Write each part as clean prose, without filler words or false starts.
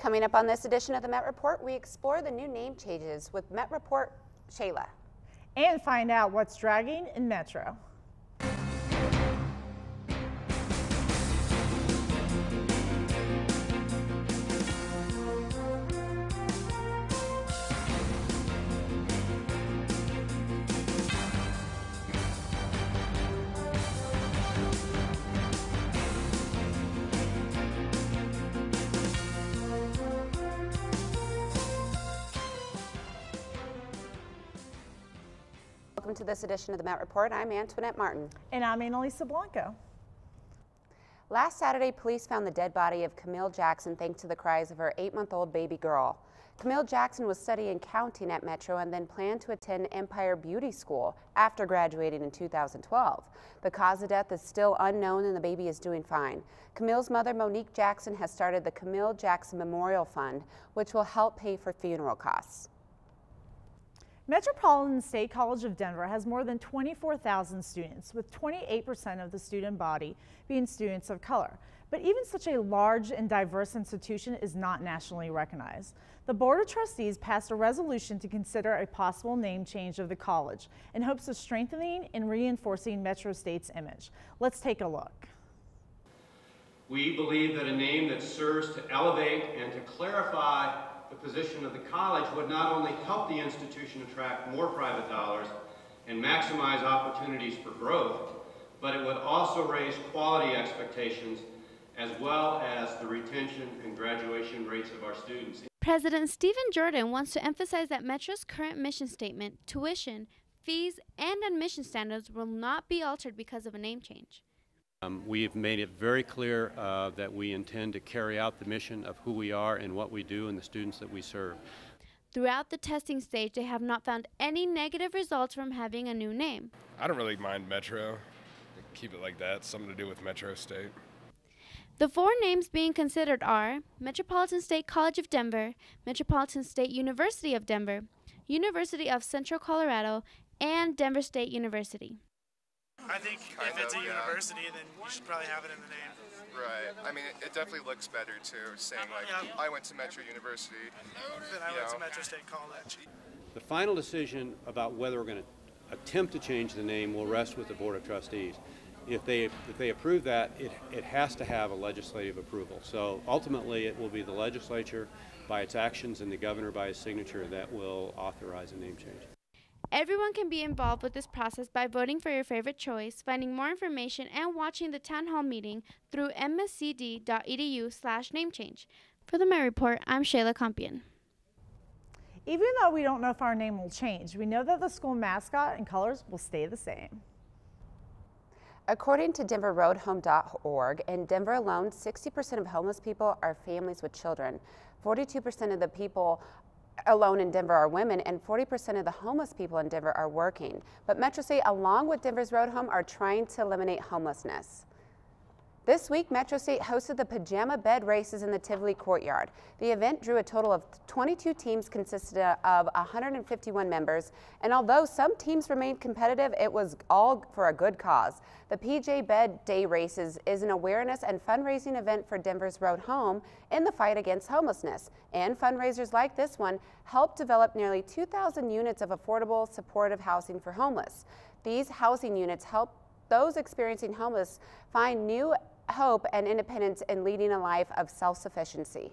Coming up on this edition of the Met Report, we explore the new name changes with Met Report Shayla. And find out what's dragging in Metro. Welcome to this edition of the Met Report. I'm Antoinette Martin. And I'm Annalisa Blanco. Last Saturday, police found the dead body of Camille Jackson thanks to the cries of her 8-month-old baby girl. Camille Jackson was studying counting at Metro and then planned to attend Empire Beauty School after graduating in 2012. The cause of death is still unknown and the baby is doing fine. Camille's mother, Monique Jackson, has started the Camille Jackson Memorial Fund, which will help pay for funeral costs. Metropolitan State College of Denver has more than 24,000 students, with 28% of the student body being students of color. But even such a large and diverse institution is not nationally recognized. The Board of Trustees passed a resolution to consider a possible name change of the college in hopes of strengthening and reinforcing Metro State's image. Let's take a look. We believe that a name that serves to elevate and to clarify the position of the college would not only help the institution attract more private dollars and maximize opportunities for growth, but it would also raise quality expectations as well as the retention and graduation rates of our students. President Stephen Jordan wants to emphasize that Metro's current mission statement, tuition, fees, and admission standards will not be altered because of a name change. We've made it very clear that we intend to carry out the mission of who we are and what we do and the students that we serve. Throughout the testing stage, they have not found any negative results from having a new name. I don't really mind Metro. Keep it like that. Something to do with Metro State. The 4 names being considered are Metropolitan State College of Denver, Metropolitan State University of Denver, University of Central Colorado, and Denver State University. I think if it's a university, then you should probably have it in the name. Right. I mean, it definitely looks better too, saying like, I went to Metro University. Then I went to Metro State College. The final decision about whether we're going to attempt to change the name will rest with the Board of Trustees. If they approve that, it has to have a legislative approval. So ultimately, it will be the legislature by its actions and the governor by his signature that will authorize a name change. Everyone can be involved with this process by voting for your favorite choice, finding more information, and watching the town hall meeting through mscd.edu/namechange. For the Met Report, I'm Shayla Compion. Even though we don't know if our name will change, we know that the school mascot and colors will stay the same. According to DenverRoadHome.org, in Denver alone, 60% of homeless people are families with children. 42% of the people alone in Denver are women, and 40% of the homeless people in Denver are working. But Metro State, along with Denver's Road Home, are trying to eliminate homelessness. This week, Metro State hosted the Pajama Bed Races in the Tivoli Courtyard. The event drew a total of 22 teams consisted of 151 members, and although some teams remained competitive, it was all for a good cause. The PJ Bed Day Races is an awareness and fundraising event for Denver's Road Home in the fight against homelessness, and fundraisers like this one helped develop nearly 2,000 units of affordable, supportive housing for homeless. These housing units help those experiencing homeless find new hope and independence in leading a life of self-sufficiency.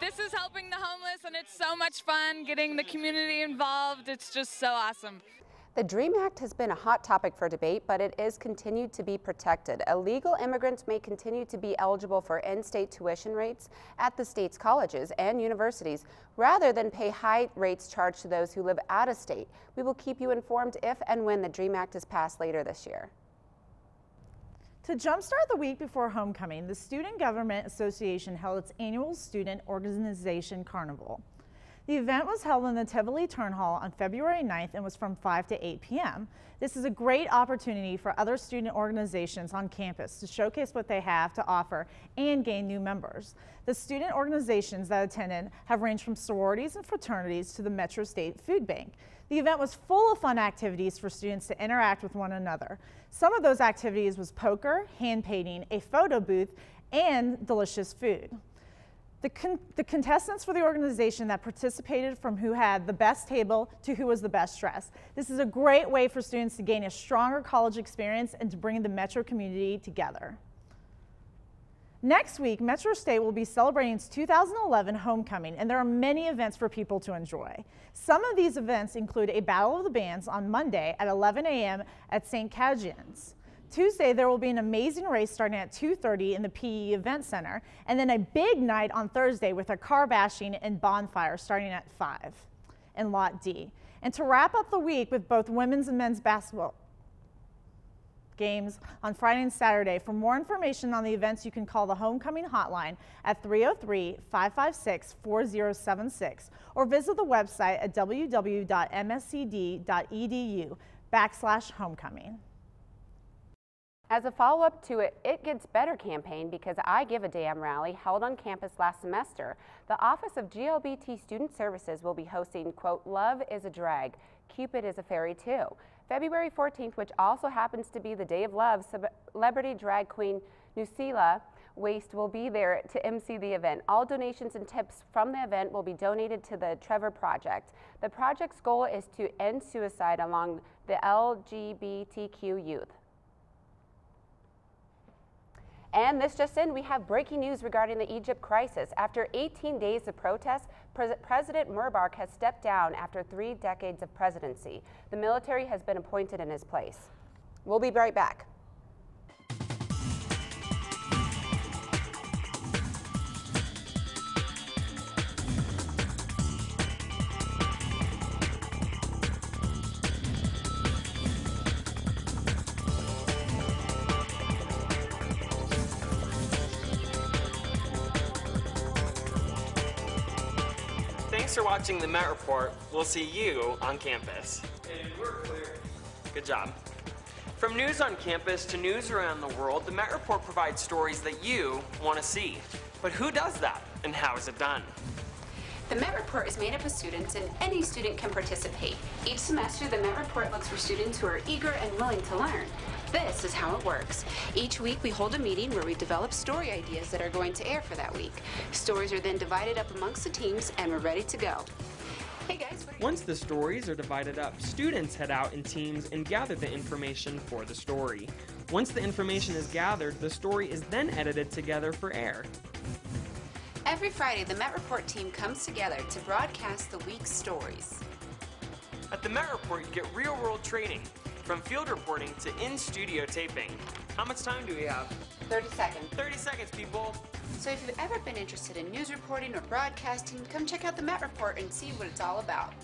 This is helping the homeless, and it's so much fun getting the community involved. It's just so awesome. The DREAM Act has been a hot topic for debate, but it is continued to be protected. Illegal immigrants may continue to be eligible for in-state tuition rates at the state's colleges and universities rather than pay high rates charged to those who live out of state. We will keep you informed if and when the DREAM Act is passed later this year. To jumpstart the week before homecoming, the Student Government Association held its annual student organization Carnival. The event was held in the Tivoli Town Hall on February 9th and was from 5 to 8 p.m. This is a great opportunity for other student organizations on campus to showcase what they have to offer and gain new members. The student organizations that attended have ranged from sororities and fraternities to the Metro State Food Bank. The event was full of fun activities for students to interact with one another. Some of those activities was poker, hand painting, a photo booth, and delicious food. The contestants for the organization that participated, from who had the best table to who was the best dressed. This is a great way for students to gain a stronger college experience and to bring the Metro community together. Next week, Metro State will be celebrating its 2011 homecoming, and there are many events for people to enjoy. Some of these events include a Battle of the Bands on Monday at 11 a.m. at St. Cajetan's. Tuesday, there will be an amazing race starting at 2:30 in the PE Event Center, and then a big night on Thursday with a car bashing and bonfire starting at 5 in Lot D. And to wrap up the week with both women's and men's basketball games on Friday and Saturday. For more information on the events, you can call the Homecoming Hotline at 303-556-4076 or visit the website at www.mscd.edu/homecoming. As a follow-up to It Gets Better campaign, Because I Give a Damn rally held on campus last semester, the Office of GLBT Student Services will be hosting, quote, Love is a Drag, Cupid is a Fairy Too. February 14th, which also happens to be the Day of Love, celebrity drag queen Nucila Waste will be there to MC the event. All donations and tips from the event will be donated to the Trevor Project. The project's goal is to end suicide among the LGBTQ youth. And this just in, we have breaking news regarding the Egypt crisis. After 18 days of protests, President Mubarak has stepped down after 3 decades of presidency. The military has been appointed in his place. We'll be right back. Thanks for watching the Met Report. We'll see you on campus. And we're clear. Good job. From news on campus to news around the world, the Met Report provides stories that you want to see. But who does that, and how is it done? The Met Report is made up of students, and any student can participate. Each semester, the Met Report looks for students who are eager and willing to learn. This is how it works. Each week, we hold a meeting where we develop story ideas that are going to air for that week. Stories are then divided up amongst the teams, and we're ready to go. Hey guys. Once the stories are divided up, students head out in teams and gather the information for the story. Once the information is gathered, the story is then edited together for air. Every Friday, the Met Report team comes together to broadcast the week's stories. At the Met Report, you get real-world training, from field reporting to in-studio taping. How much time do we have? 30 seconds. 30 seconds, people. So if you've ever been interested in news reporting or broadcasting, come check out the Met Report and see what it's all about.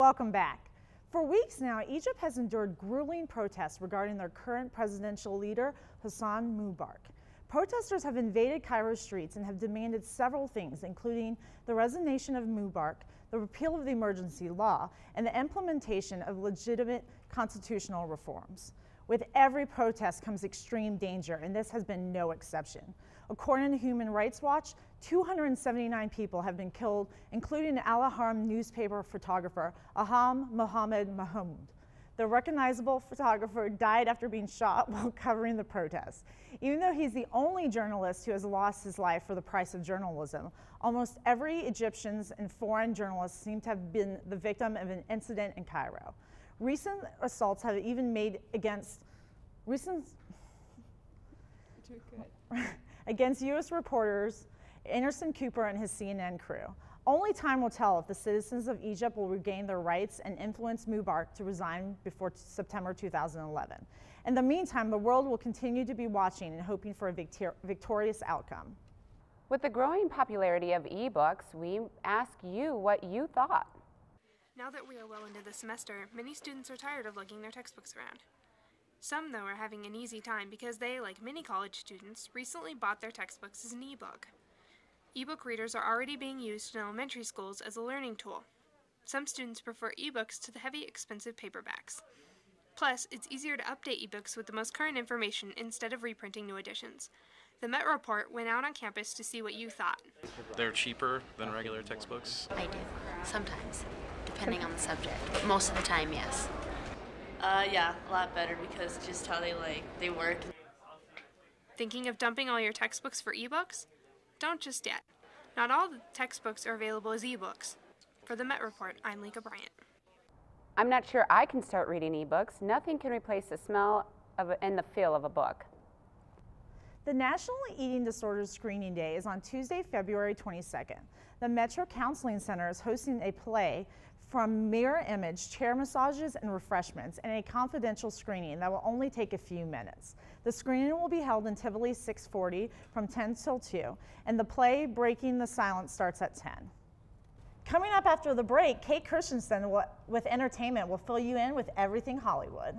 Welcome back. For weeks now, Egypt has endured grueling protests regarding their current presidential leader, Hosni Mubarak. Protesters have invaded Cairo's streets and have demanded several things, including the resignation of Mubarak, the repeal of the emergency law, and the implementation of legitimate constitutional reforms. With every protest comes extreme danger, and this has been no exception. According to Human Rights Watch, 279 people have been killed, including the Al Ahram newspaper photographer Aham Mohammed Mahmoud. The recognizable photographer died after being shot while covering the protests. Even though he's the only journalist who has lost his life for the price of journalism, almost every Egyptian and foreign journalist seem to have been the victim of an incident in Cairo. Recent assaults have even made against U.S. reporters Anderson Cooper and his CNN crew. Only time will tell if the citizens of Egypt will regain their rights and influence Mubarak to resign before September 2011. In the meantime, the world will continue to be watching and hoping for a victorious outcome. With the growing popularity of ebooks, we ask you what you thought. Now that we are well into the semester, many students are tired of lugging their textbooks around. Some, though, are having an easy time because they, like many college students, recently bought their textbooks as an ebook. Ebook readers are already being used in elementary schools as a learning tool. Some students prefer ebooks to the heavy, expensive paperbacks. Plus, it's easier to update ebooks with the most current information instead of reprinting new editions. The Met Report went out on campus to see what you thought. They're cheaper than regular textbooks? I do, sometimes, depending on the subject, but most of the time, yes. Yeah, a lot better because just how they work. Thinking of dumping all your textbooks for ebooks? Don't just yet. Not all the textbooks are available as ebooks. For the Met Report, I'm Lika Bryant. I'm not sure I can start reading ebooks. Nothing can replace the smell and the feel of a book. The National Eating Disorders Screening Day is on Tuesday, February 22nd. The Metro Counseling Center is hosting a play from mirror image, chair massages, and refreshments, and a confidential screening that will only take a few minutes. The screening will be held in Tivoli 640 from 10 till 2, and the play Breaking the Silence starts at 10. Coming up after the break, Kate Christensen with entertainment will fill you in with everything Hollywood.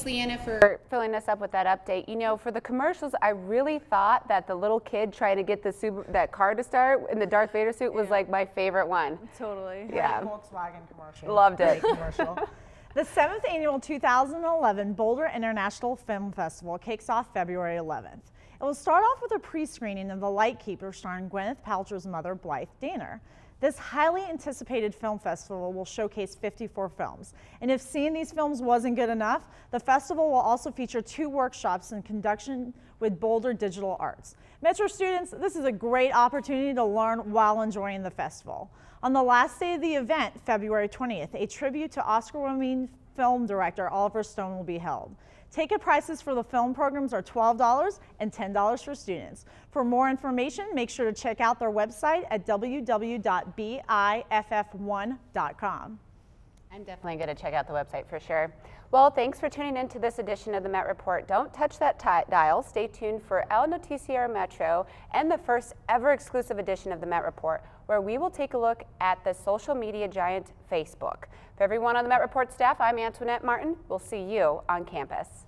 Leanna, for filling us up with that update. You know, for the commercials, I really thought that the little kid trying to get that car to start in the Darth Vader suit was like my favorite one. Totally. Yeah. Volkswagen commercial. Loved it. Great commercial. The 7th annual 2011 Boulder International Film Festival kicks off February 11th. It will start off with a pre-screening of The Lightkeeper starring Gwyneth Paltrow's mother, Blythe Danner. This highly anticipated film festival will showcase 54 films. And if seeing these films wasn't good enough, the festival will also feature 2 workshops in conjunction with Boulder Digital Arts. Metro students, this is a great opportunity to learn while enjoying the festival. On the last day of the event, February 20th, a tribute to Oscar-winning film director Oliver Stone will be held. Ticket prices for the film programs are $12 and $10 for students. For more information, make sure to check out their website at www.biff1.com. I'm definitely going to check out the website for sure. Well, thanks for tuning in to this edition of the Met Report. Don't touch that dial. Stay tuned for El Noticiero Metro and the first ever exclusive edition of the Met Report, where we will take a look at the social media giant Facebook. For everyone on the Met Report staff, I'm Antoinette Martin. We'll see you on campus.